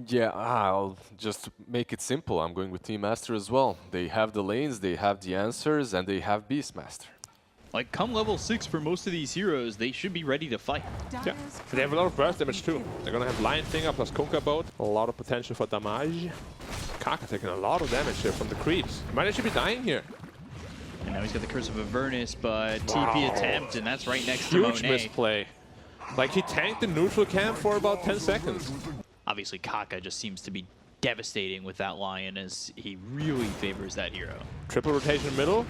Yeah, I'll just make it simple. I'm going with Team Master as well. They have the lanes, they have the answers, and they have Beastmaster. Like, come level 6 for most of these heroes, they should be ready to fight. Yeah, they have a lot of burst damage too. They're gonna have Lion Finger plus Kunkka Boat. A lot of potential for damage. Kaka taking a lot of damage here from the creeps. He might actually be dying here. And now he's got the Curse of Avernus, but TP attempt, and that's right next to Huge Monet. misplay. Like, he tanked the neutral camp for about 10 seconds. Obviously, Kaka just seems to be devastating with that Lion as he really favors that hero. Triple rotation middle.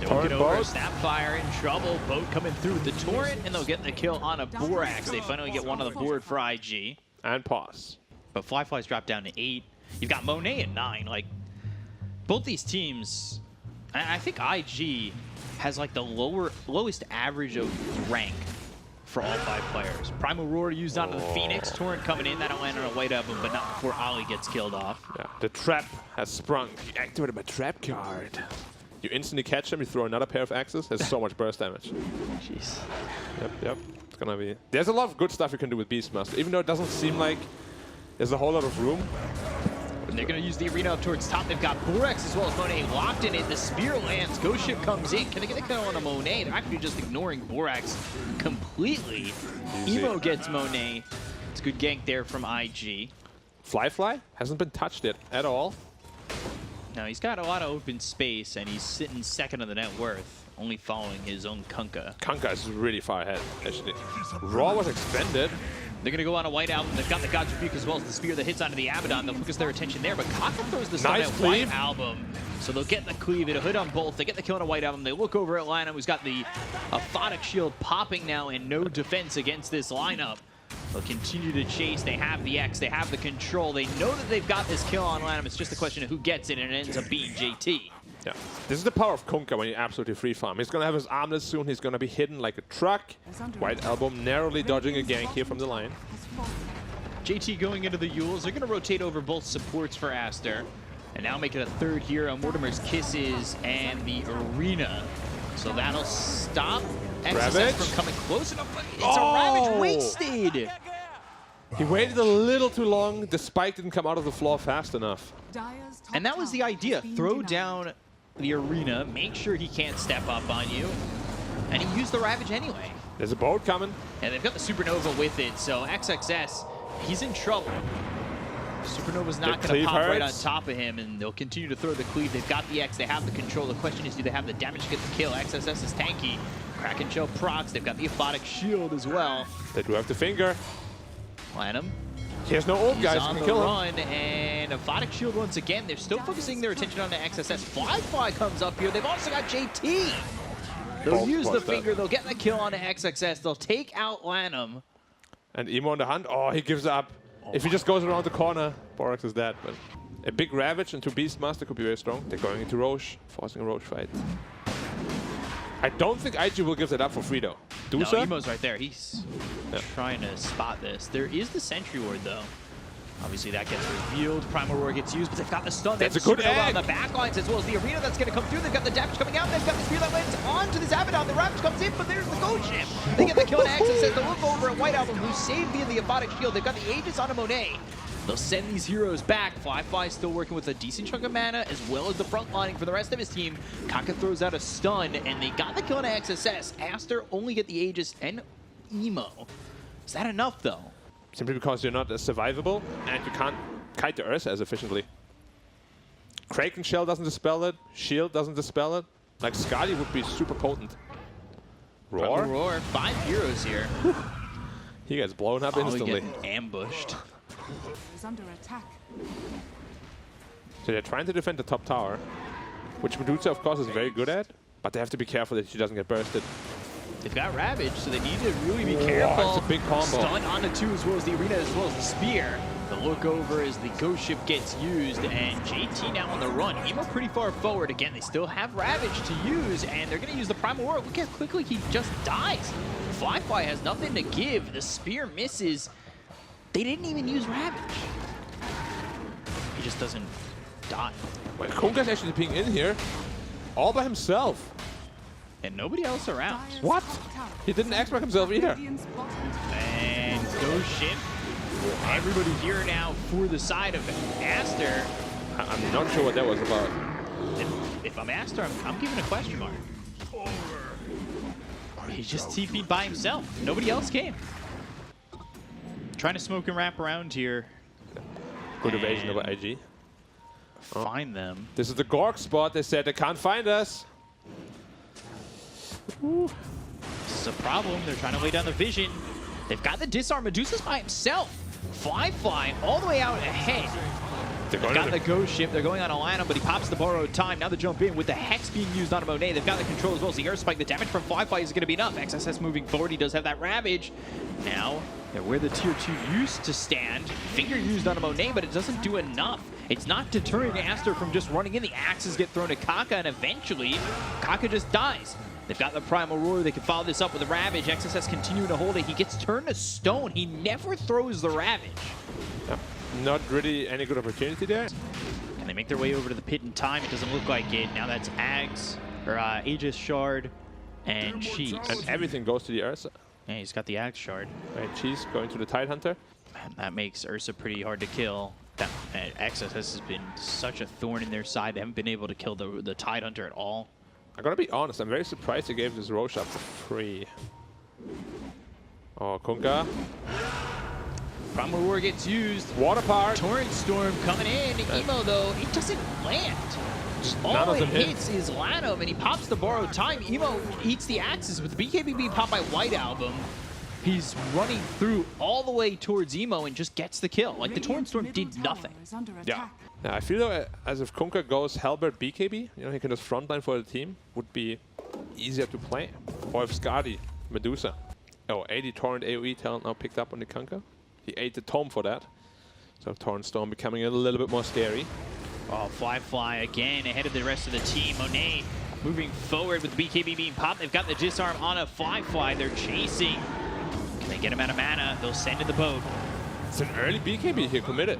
They will get Torrent over, boat. Snapfire in trouble, Boat coming through with the Torrent, and they'll get the kill on a Borax. They finally get one on the board for IG. And pause. But Fly's dropped down to 8. You've got Monet at 9. Like, both these teams, I think IG has like the lowest average of rank for all 5 players. Primal Roar used onto the Phoenix, Torrent coming in, that'll land on a White Album, but not before Ollie gets killed off. Yeah, the trap has sprung. You activated my trap card. You instantly catch him, you throw another pair of axes, there's so much burst damage. Jeez. Yep. It's gonna be... There's a lot of good stuff you can do with Beastmaster, even though it doesn't seem like there's a whole lot of room. And they're going to use the arena up towards top. They've got Borax as well as Monet locked in it. The spear lands. Ghost Ship comes in. Can they get the kill on a Monet? They're actually just ignoring Borax completely. Easy. Emo gets Monet. It's a good gank there from IG. Fly hasn't been touched yet at all. Now, he's got a lot of open space, and he's sitting second on the net worth, only following his own Kunkka. Kunkka is really far ahead, actually. Raw was expended. They're going to go on a White Album. They've got the God's Rebuke as well as the spear that hits onto the Abaddon. They'll focus their attention there, but Kaka throws the stun Nice at cleave. White Album. So they'll get the cleave. It'll hit on both. They get the kill on a White Album. They look over at Lineup, who's got the Aphotic Shield popping now and no defense against this lineup. They'll continue to chase. They have the X. They have the control. They know that they've got this kill on Lineup. It's just a question of who gets it, and it ends up being JT. Yeah, this is the power of Kunkka when you absolutely free farm. He's gonna have his armless soon. He's gonna be hidden like a truck. White Album narrowly dodging a gank here from the line. JT going into the Yules. They're going to rotate over both supports for Aster. And now make it a third hero. Mortimer's Kisses and the Arena. So that'll stop XSS Ravage? from coming close enough. But it's a Ravage wasted. He waited a little too long. The spike didn't come out of the floor fast enough. And that was the idea. Throw down the Arena. Make sure he can't step up on you. And he used the Ravage anyway. There's a boat coming. And they've got the Supernova with it. So XXS, he's in trouble. Supernova's not going to pop right on top of him, and they'll continue to throw the cleave. They've got the X, they have the control. The question is, do they have the damage to get the kill? XSS is tanky. Kraken Shell procs. They've got the Aphotic Shield as well. They do have the finger. Lanham. He has no ult, guys. On Can the kill him. run, and Aphotic Shield once again. They're still focusing their attention on the XSS. Fly comes up here. They've also got JT. They'll use the finger. They'll get the kill on the XXS. They'll take out Lanham. And Emo on the hunt. Oh, he gives up. If he just goes around the corner, Borax is dead. But a big Ravage into Beastmaster could be very strong. They're going into Roche, forcing a Roche fight. I don't think IG will give that up for free, though. No, Emo's right there. He's trying to spot this. There is the Sentry Ward, though. Obviously, that gets revealed. Primal Roar gets used, but they've got the stun. That's a good on egg. the backlines, as well as the Arena that's going to come through. They've got the damage coming out. They've got the spear that lands onto this Abaddon. The Ravage comes in, but there's the Ghost Ship. They get the kill on Axis. They look over at White Album, who's saved via the Aphotic Shield. They've got the Aegis on a Monet. They'll send these heroes back. Fly still working with a decent chunk of mana, as well as the front lining for the rest of his team. Kaka throws out a stun, and they got the kill on XSS. Aster only get the Aegis and Emo. Is that enough, though? Simply because you're not as survivable, and you can't kite the Earth as efficiently. Kraken Shell doesn't dispel it. Shield doesn't dispel it. Like, Skadi would be super potent. Roar? Roar. 5 heroes here. He gets blown up instantly. Getting ambushed. Is under attack. So they're trying to defend the top tower, which Medusa, of course, is very good at, but they have to be careful that she doesn't get bursted. They've got Ravage, so they need to really be careful. It's a big combo. Stun on the 2 as well as the Arena, as well as the Spear. The look over as the Ghost Ship gets used, and JT now on the run. Emo pretty far forward. Again, they still have Ravage to use, and they're going to use the Primal Roar. Look how quickly he just dies. Fly has nothing to give. The Spear misses. They didn't even use Ravage. He just doesn't die. Wait, Kunkka's actually being in here all by himself. And nobody else around. What? He didn't expect himself either. And Ghost Ship Everybody here now for the side of ASTER. I'm not sure what that was about. If I'm ASTER, I'm giving a question mark. He just TP'd by himself. Nobody else came. Trying to smoke and wrap around here. Good evasion over IG. Find them. This is the Gork spot. They said they can't find us. This is a problem. They're trying to lay down the vision. They've got the disarm. Medusa's by himself. Fly all the way out ahead. They've got the ghost ship. They're going on Alana, but he pops the borrowed time. Now they jump in with the Hex being used on Monet. They've got the control as well as the air spike. The damage from Fly is going to be enough. XSS moving forward. He does have that Ravage. Now they're where the tier 2 used to stand. Finger used on Monet, but it doesn't do enough. It's not deterring ASTER from just running in. The axes get thrown to Kaka, and eventually Kaka just dies. They've got the Primal Roar. They can follow this up with a Ravage. XSS continuing to hold it. He gets turned to stone. He never throws the Ravage. Yeah. Not really any good opportunity there. Can they make their way over to the pit in time? It doesn't look like it. Now that's Ags, or Aegis Shard, and Cheese. And everything goes to the Ursa. Yeah, he's got the Axe Shard. Right, Cheese going to the Tidehunter. Man, that makes Ursa pretty hard to kill. That XSS has been such a thorn in their side. They haven't been able to kill the Tidehunter at all. I gotta be honest, I'm very surprised they gave this Roshan for free. Oh, Kunkka. Primal Roar gets used. Water Park. Torrent Storm coming in. Emo, though, it doesn't land. All it hits is Lanham, and he pops the borrowed time. Emo eats the axes with the BKB being popped by White Album. He's running through all the way towards Emo and just gets the kill. Like, the Torrent Storm did nothing. Yeah. I feel though, as if Kunkka goes Halberd BKB, you know, he can just frontline for the team, would be easier to play. Or if Skadi, Medusa. Oh, 80 Torrent AoE talent now picked up on the Kunkka. He ate the Tome for that. So Torrent Storm becoming a little bit more scary. Oh, Fly again ahead of the rest of the team. Monet moving forward with the BKB being popped. They've got the disarm on a Fly. They're chasing. Can they get him out of mana? They'll send to the boat. It's an early BKB here, committed.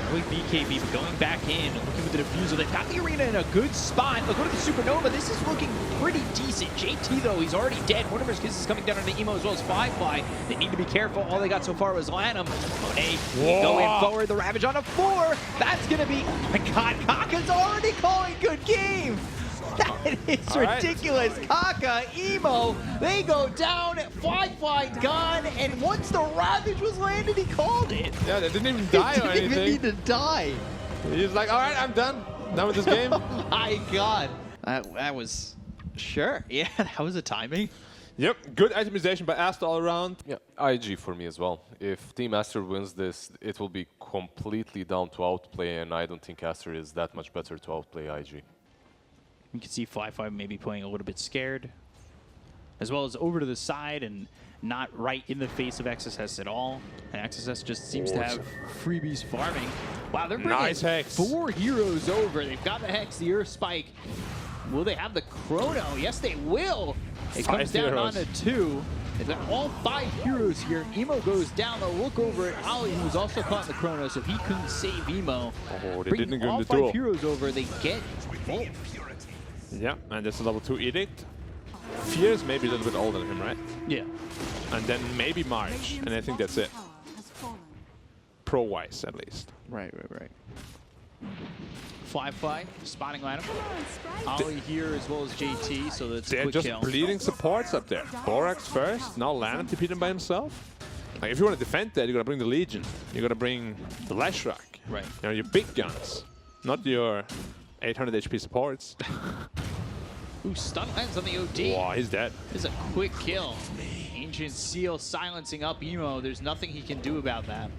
Early BKB going back in, looking with the defusal. They've got the arena in a good spot. They'll go to the Supernova. This is looking pretty decent. JT, though, he's already dead. Mortimer's Kiss is coming down on the Emo as well as Fly. They need to be careful. All they got so far was Lanham. Monet going forward. The Ravage on a 4. That's going to be... Oh my God, Kaka's already calling good game. That is ridiculous. Kaka, Emo, they go down. Fly gone, and once the Ravage was landed, he called it. Yeah, they didn't even die or anything. They didn't even need to die. He's like, all right, I'm done. Done with this game. Oh my God. That was... Sure. Yeah, that was a timing. Yep, good itemization by ASTER all around. Yeah, IG for me as well. If Team ASTER wins this, it will be completely down to outplay, and I don't think ASTER is that much better to outplay IG. You can see Fly maybe playing a little bit scared, as well as over to the side and not right in the face of XSS at all. And XSS just seems to have freebies farming. Wow, they're bringing Hex. 4 heroes over. They've got the Hex, the Earth Spike. Will they have the Chrono? Yes, they will. It comes down onto 2. They've got all 5 heroes here. Emo goes down. They'll look over at Ali, who was also caught in the Chrono, so he couldn't save Emo. Oh, they Bringing didn't give him all the 5 duel. heroes over. They get both. Yeah, and there's a level 2 Edict. Fears maybe a little bit older than him, right? Yeah. And then maybe March, and I think that's it. Pro-wise, at least. Right. Fly, spotting lineup. Ollie here as well as JT, so that's a They're quick just kill. bleeding supports up there. Borax first, now Lana to beat him by himself. Like, if you want to defend that, you gotta bring the Legion. You gotta bring the Lashrak. Right. You know, your big guns, not your 800 HP supports. Ooh, stun lands on the OD. Wow, he's dead. This is a quick kill. Ancient Seal silencing up Emo. There's nothing he can do about that.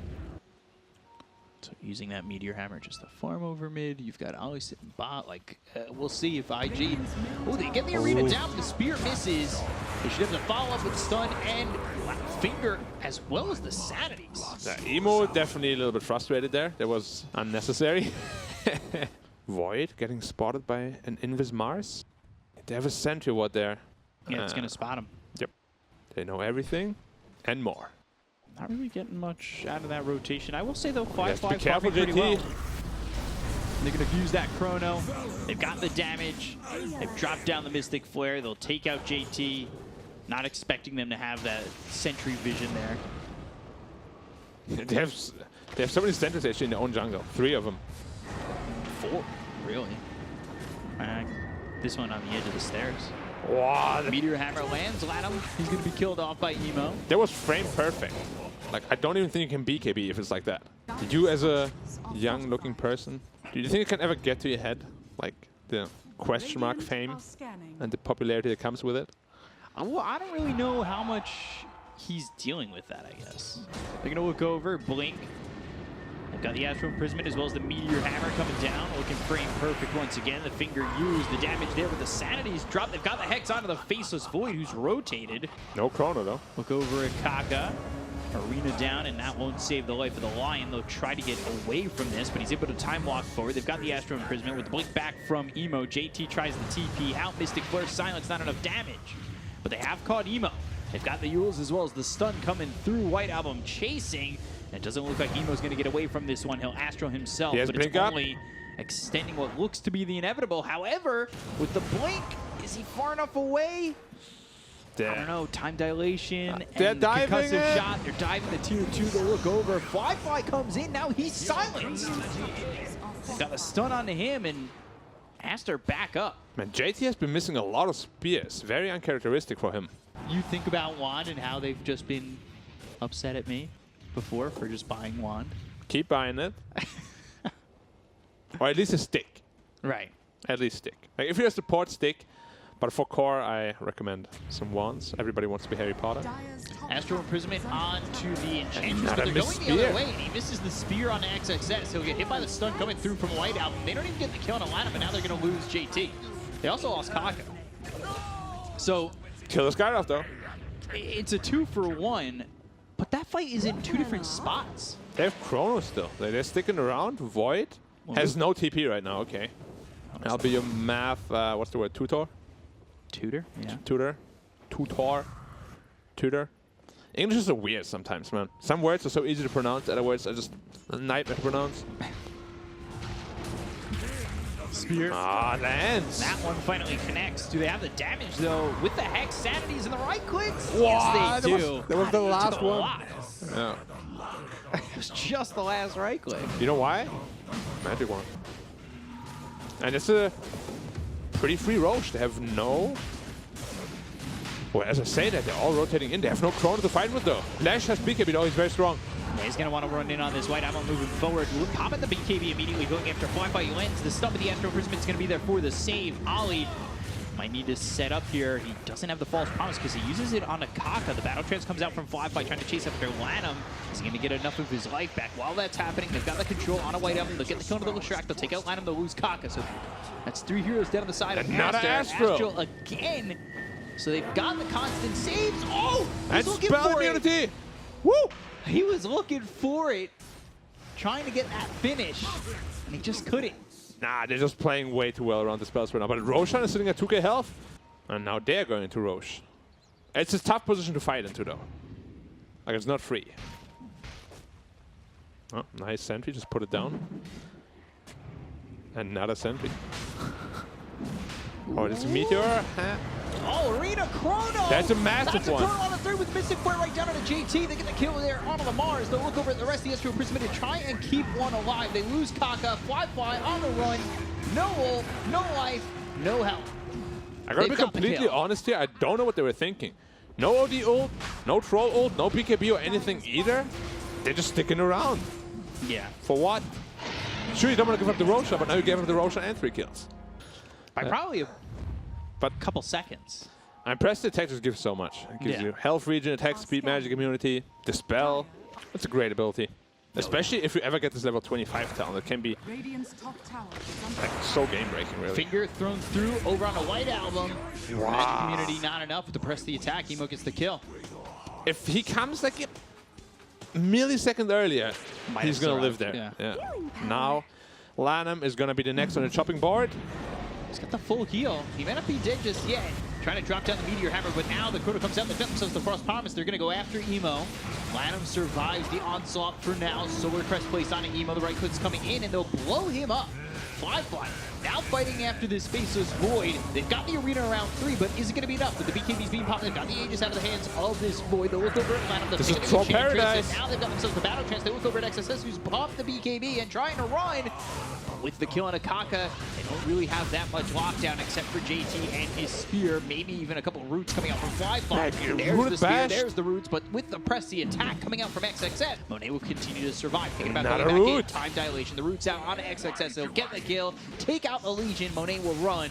So using that Meteor Hammer just to farm over mid. You've got Ollie sitting bot. Like, we'll see if IG... Oh, they get the arena down. The spear misses. They should have to follow up with stun and finger as well as the sanities. Emo definitely a little bit frustrated there. That was unnecessary. Void getting spotted by an Invis Mars. They have a Sentry Ward there. Yeah, it's going to spot him. Yep. They know everything and more. Not really getting much out of that rotation. I will say, though, Fly Be careful, pretty JT. well. They're going to use that Chrono. They've got the damage. They've dropped down the Mystic Flare. They'll take out JT. Not expecting them to have that Sentry Vision there. They have so many sentries actually in their own jungle. 3 of them. 4, really. This one on the edge of the stairs. Wow. Meteor Hammer lands, Latham. He's going to be killed off by Emo. That was frame perfect. Like, I don't even think you can BKB if it's like that. Did you, as a young-looking person, do you think it can ever get to your head? Like, the question mark fame and the popularity that comes with it? Well, I don't really know how much he's dealing with that, I guess. They're going to look over, blink. They've got the Astral Imprisonment as well as the Meteor Hammer coming down. Looking frame perfect once again. The finger used. The damage there with the Sanity's drop. They've got the Hex onto the Faceless Void who's rotated. No Chrono, though. Look over at Kaka. Arena down, and that won't save the life of the Lion. They'll try to get away from this, but he's able to time walk forward. They've got the Astral Imprisonment with the blink back from Emo. JT tries the TP out. Mystic Flare, silence, not enough damage. But they have caught Emo. They've got the Yules as well as the stun coming through. White Album chasing. It doesn't look like Emo's going to get away from this one. He'll Astral himself, but it's only extending what looks to be the inevitable. However, with the blink, is he far enough away? I don't know, time dilation and the concussive shot. They're diving the tier 2. They look over. Fly comes in. Now he's silenced. Got a stun onto him, and ASTER back up. Man, JT has been missing a lot of spears. Very uncharacteristic for him. You think about Wand and how they've just been upset at me before for just buying Wand. Keep buying it. Or at least a stick. Right. At least stick. Like, if you're a support, stick. But for core, I recommend some wands. Everybody wants to be Harry Potter. Astral Imprisonment onto the Enchantress, Not but they're going spear. the other way, and he misses the spear on XXS. He'll get hit by the stun coming through from White Album. They don't even get the kill on Atlanta, but now they're going to lose JT. They also lost Kaka. So Kill the Skyrock, though. it's a 2-for-1, but that fight is in 2 different spots. They have Chrono still. They're sticking around. Void has no TP right now. Okay. I'll be your math, what's the word, tutor? Tutor? Yeah. Tutor. Tutor. Tutor. English is so weird sometimes, man. Some words are so easy to pronounce, other words are just a nightmare to pronounce. Spear. Ah, lands. That one finally connects. Do they have the damage, though, with the Hex, Sanities, and the right clicks? Wow, Yes, they do. that was the last one. Lot. Yeah. It was just the last right click. You know why? Magic one. And it's a pretty free Roche. They have no... Well, as I say that, they're all rotating in. They have no Chrono to fight with, though. Lash has BKB, though. He's very strong. Yeah, he's going to want to run in on this White Ammo moving forward. Popping the BKB immediately, going after Fly Lens. The stun of the Astral Imprisonment is going to be there for the save. Ollie might need to set up here. He doesn't have the False Promise because he uses it on a Kaka. The Battle Trance comes out from Fly trying to chase after Lanham. Is he going to get enough of his life back? While that's happening, they've got the control on a White Album. They'll get the kill into the Leshrac. They'll take out Lanham. They'll lose Kaka. So that's 3 heroes down on the side of Another Astral. Astral again. So they've got the constant saves. Oh! He's And looking spell for immunity! it. Woo! He was looking for it, trying to get that finish, and he just couldn't. Nah, they're just playing way too well around the spells right now. But Roshan is sitting at 2k health. And now they're going into Roche. It's a tough position to fight into, though. Like, it's not free. Oh, nice sentry. Just put it down. Another sentry. Oh, it's a meteor. Huh? Oh, Arena Chrono! That's a massive one. That's a Chrono on the third with Mystic Flare right down onto JT. They get the kill there onto the Mars. They'll look over at the rest of the Astral Imprisonment and try and keep one alive. They lose Kaka. Fly on the run. No ult, no life, no health. I gotta be completely honest here. I don't know what they were thinking. No OD ult, no Troll ult, no BKB or anything either. They're just sticking around. Yeah. For what? Sure, you don't want to give up the Roshan, but now you gave up the Roshan and 3 kills. By probably a couple seconds. I'm impressed the Texas gives so much. It gives you health regen, attack speed, magic immunity, dispel. That's a great ability. Especially if you ever get this level 25 talent. It can be like so game-breaking, really. Finger thrown through over on a White Album. Wow. Magic immunity not enough to press the attack. Emo gets the kill. If he comes like a millisecond earlier, he's going to live there. Yeah. Now, Lanham is going to be the next on the chopping board. He's got the full heal. He may not be dead just yet. Trying to drop down the Meteor Hammer, but now the Chrono comes out. They've got themselves the Frost Promise. They're going to go after Emo. Lanham survives the onslaught for now. Solar Crest placed on Emo. The right click's coming in, and they'll blow him up. Fly Now fighting after this Faceless Void. They've got the arena around 3, but is it going to be enough? With the BKBs being popped, they've got the Aegis out of the hands of this Void. They look over at Lanham. This is Troll Paradise. And now they've got themselves the Battle Trance. They look over at XSS, who's popped the BKB and trying to run. With the kill on Akaka, they don't really have that much lockdown except for JT and his spear. Maybe even a couple of roots coming out from Fly. There's the spear, there's the roots, but with the press, the attack coming out from XXS, Monet will continue to survive. Thinking about going back in, time dilation, the roots out on XXS, they'll get the kill, take out the Legion, Monet will run,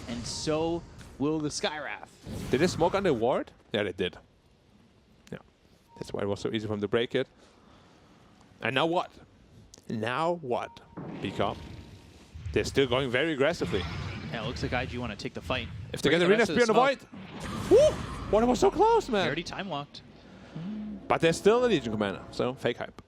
and so will the Skywrath. Did they smoke on the ward? Yeah, they did. Yeah, that's why it was so easy for them to break it. And now what? Now what? Bkop. They're still going very aggressively. Yeah, it looks like IG want to take the fight. If they get the arena spear in the void. Woo! What, it was so close, man. They already time locked. But they're still a Legion commander, so fake hype.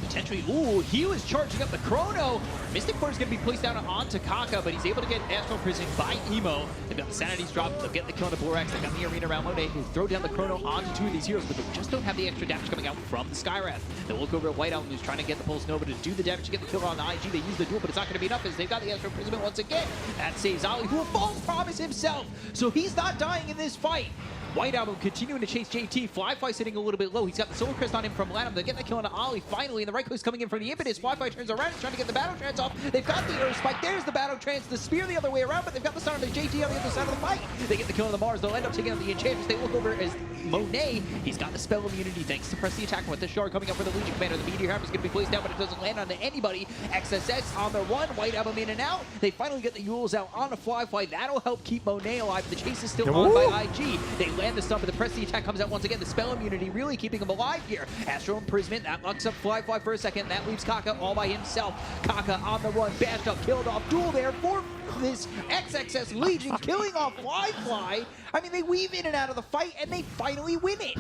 Potentially, ooh, he was charging up the Chrono. Mystic Force is going to be placed down onto Kaka, but he's able to get Astral Prison by Emo. They've got the Sanity's drop, they'll get the kill on the Borax, they've got the arena around Monet, who throw down the Chrono onto 2 of these heroes, but they just don't have the extra damage coming out from the Skywrath. They'll look over at White Album, who's trying to get the Pulse Nova to do the damage to get the kill on the IG. They use the duel, but it's not going to be enough as they've got the Astral Prison once again. That saves Ali, who will false promise himself, so he's not dying in this fight. White Album continuing to chase JT. Fly sitting a little bit low. He's got the Solar Crest on him from Lanham. They get the kill on Ali finally, and the right click's coming in from the Impetus. Fly turns around. He's trying to get the Battle Trance off. They've got the Earth Spike. There's the Battle Trance. The Spear the other way around, but they've got the start of the JT on the other side of the fight. They get the kill on the Mars. They'll end up taking out the Enchantress. They look over as Monet. He's got the spell immunity thanks to press the attack with the Shard coming up for the Legion Commander. The Meteor Hammer is going to be placed down, but it doesn't land onto anybody. XSS on the run. White Album in and out. They finally get the Yules out on a Fly. That'll help keep Monet alive. The chase is still on by IG. They land the stun, but the press the attack comes out once again. The spell immunity really keeping him alive here. Astral Imprisonment, that locks up Fly for a second. That leaves Kaka all by himself. Kaka on the run, bashed up, killed off. Duel there for this XXS Legion, killing off Fly. I mean, they weave in and out of the fight, and they finally win it.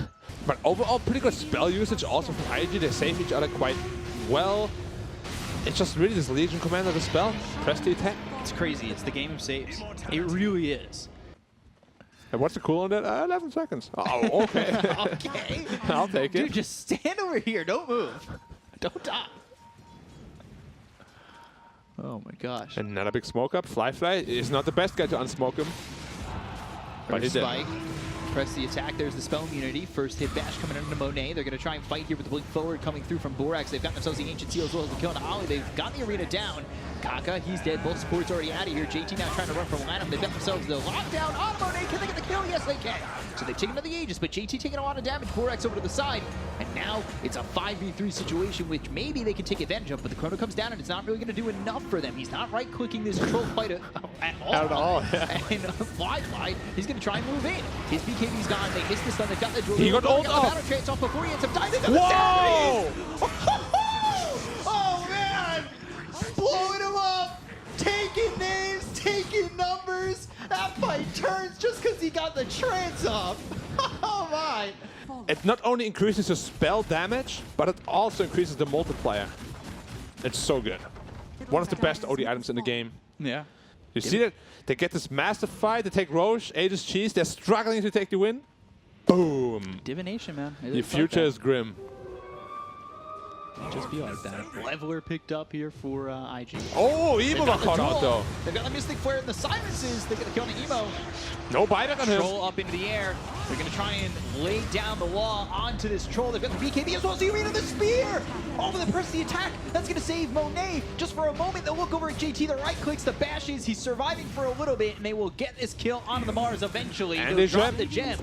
But overall, pretty good spell usage also from IG. They save each other quite well. It's just really this Legion commander, the spell. Press the attack. It's crazy. It's the game of saves. It really is. And what's the cool on that? 11 seconds. Oh, okay. Okay. I'll take it. Dude, just stand over here. Don't move. Don't die. Oh my gosh. Another big smoke up. Fly is not the best guy to unsmoke him. But he did. Spike. Press the attack. There's the spell immunity. First hit bash coming into Monet. They're going to try and fight here with the blink forward coming through from Borax. They've got themselves the Ancient Seal as well as the kill on Ollie. They've got the arena down. Kaka, he's dead. Both supports already out of here. JT now trying to run from Lanham. They've got themselves the lockdown on Monet. Can they get the kill? Yes, they can. So they've taken to the Aegis, but JT taking a lot of damage. Borax over to the side. And now it's a 5v3 situation, which maybe they can take advantage of, but the Chrono comes down and it's not really going to do enough for them. He's not right-clicking this troll fight at all. At all, yeah. And Fly, he's going to try and move in. His BKB's gone. They missed the stun. They've got the duel. He got ult off. Battle Trance off before he ends up dying. Whoa! Oh, man! Blowing him up! Taking names, taking numbers. That fight turns just because he got the trance off. Oh, my. It not only increases your spell damage, but it also increases the multiplier. It's so good. One of the best OD items in the game. Yeah. You see that? They get this massive fight. They take Roche, Aegis Cheese. They're struggling to take the win. Boom. Divination, man. The future is grim. Just be like that. Leveler picked up here for IG. Oh, Emo got caught out though. They've got the Mystic Flare and the Silences. They're going to kill an Emo. No buyback on him. Troll up into the air. They're going to try and lay down the law onto this Troll. They've got the BKB as well as the arena, the spear. Over the press the attack. That's going to save Monet. Just for a moment, they'll look over at JT. The right clicks, the bashes. He's surviving for a little bit, and they will get this kill onto the Mars eventually. And they'll drop the gem.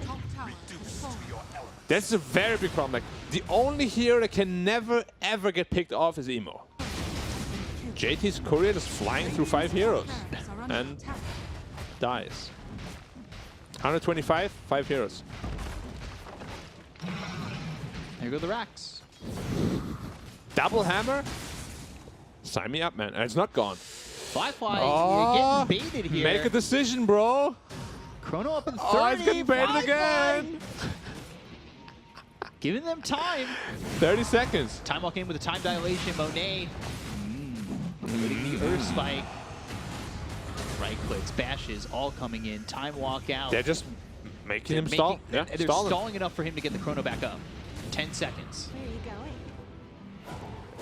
That's a very big problem. Like, the only hero that can never ever get picked off is Emo. JT's courier is flying through 5 heroes and dies. 125, 5 heroes. There go the racks. Double hammer? Sign me up, man. And it's not gone. Fly, you're getting baited here. Make a decision, bro. Chrono up in 30. Oh, it's getting baited again. Giving them time. 30 seconds. Time walk in with a time dilation. Monet. Hitting the Earth Spike. Right clicks, bashes, all coming in. Time walk out. They're just making him stall. Yeah, they're stalling enough for him to get the Chrono back up. 10 seconds. Where are you going?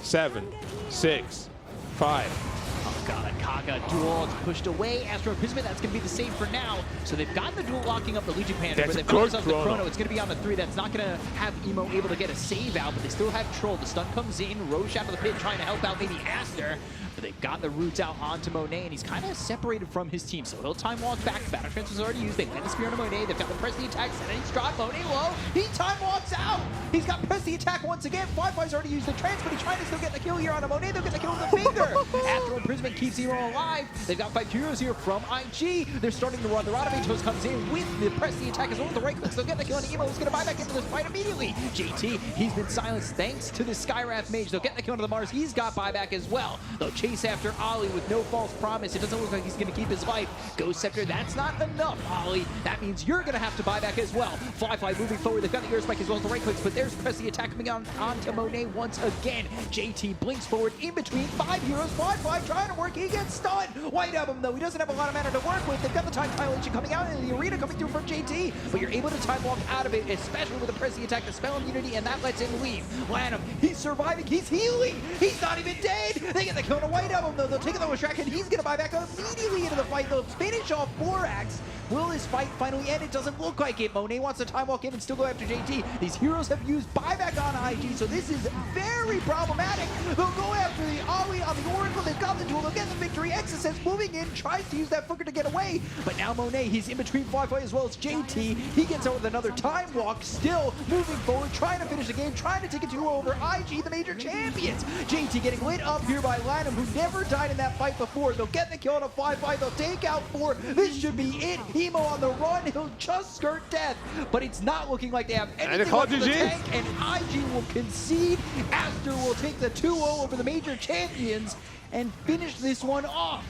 7, 6, 5. Oh, God. Kaga duel is pushed away. Astro Imprisonment, that's going to be the same for now. So they've got the duel locking up the Legion Panther, That's but they've a got good themselves the Chrono. Chrono. It's going to be on the 3. That's not going to have Emo able to get a save out, but they still have Troll. The stun comes in. Roshan out of the pit trying to help out maybe Aster. But they've got the roots out onto Monet, and he's kind of separated from his team. So he'll time walk back. Battle Trance was already used. They land the spear on Monet. They've got the press the attack. Setting drop. Monet low. He time walks out. He's got press the attack once again. Firefly's already used the trance, but he's trying to still get the kill here on a Monet. They'll get the kill with the finger. Astral Imprisonment keeps Emo alive. They've got 5 heroes here from IG. They're starting to run. The Rotomatos comes in with the press the attack as well with the right clicks. They'll get the kill on Emo. Who's going to buy back into this fight immediately. JT, he's been silenced thanks to the Skywrath Mage. They'll get the kill onto the Mars. He's got buyback as well. They'll chase after Ollie with no false promise. It doesn't look like he's going to keep his life. Ghost Scepter, that's not enough, Ollie. That means you're going to have to buy back as well. Fly moving forward. They've got the air spike as well as the right clicks, but there's press the attack coming on onto Monet once again. JT blinks forward in between 5 heroes. Fly trying to work. He gets stunned. White Album, though, he doesn't have a lot of mana to work with. They've got the time violation coming out in the arena coming through from JT, but you're able to time walk out of it, especially with the press the attack, the spell immunity, and that lets him leave. Lanham, he's surviving. He's healing. He's not even dead. They get the kill on a White Album, though. They'll take it on with Shrek, and he's going to buy back immediately into the fight. They'll finish off Borax. Will this fight finally end? It doesn't look like it. Monet wants to time walk in and still go after JT. These heroes have used buyback on IG, so this is very problematic. They'll go after the Ollie on the Oracle. They've got the duel. They'll get the victory. Exorcist moving in, tries to use that fooker to get away, but now Monet, he's in between Fly as well as JT. He gets out with another time walk, still moving forward, trying to finish the game, trying to take it 2-0 over IG, the major champions. JT getting lit up here by Lanham, who never died in that fight before. They'll get the kill on a Fly. They'll take out 4. This should be it. Emo on the run. He'll just skirt death, but it's not looking like they have anything left in the tank, and IG will concede. Aster will take the 2-0 over the major champions and finish this one off.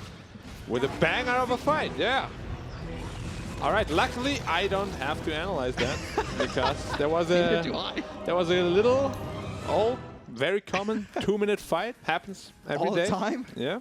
With a banger of a fight, yeah. All right, luckily I don't have to analyze that because there was a little old, very common 2-minute fight. Happens every day. All the time? Yeah.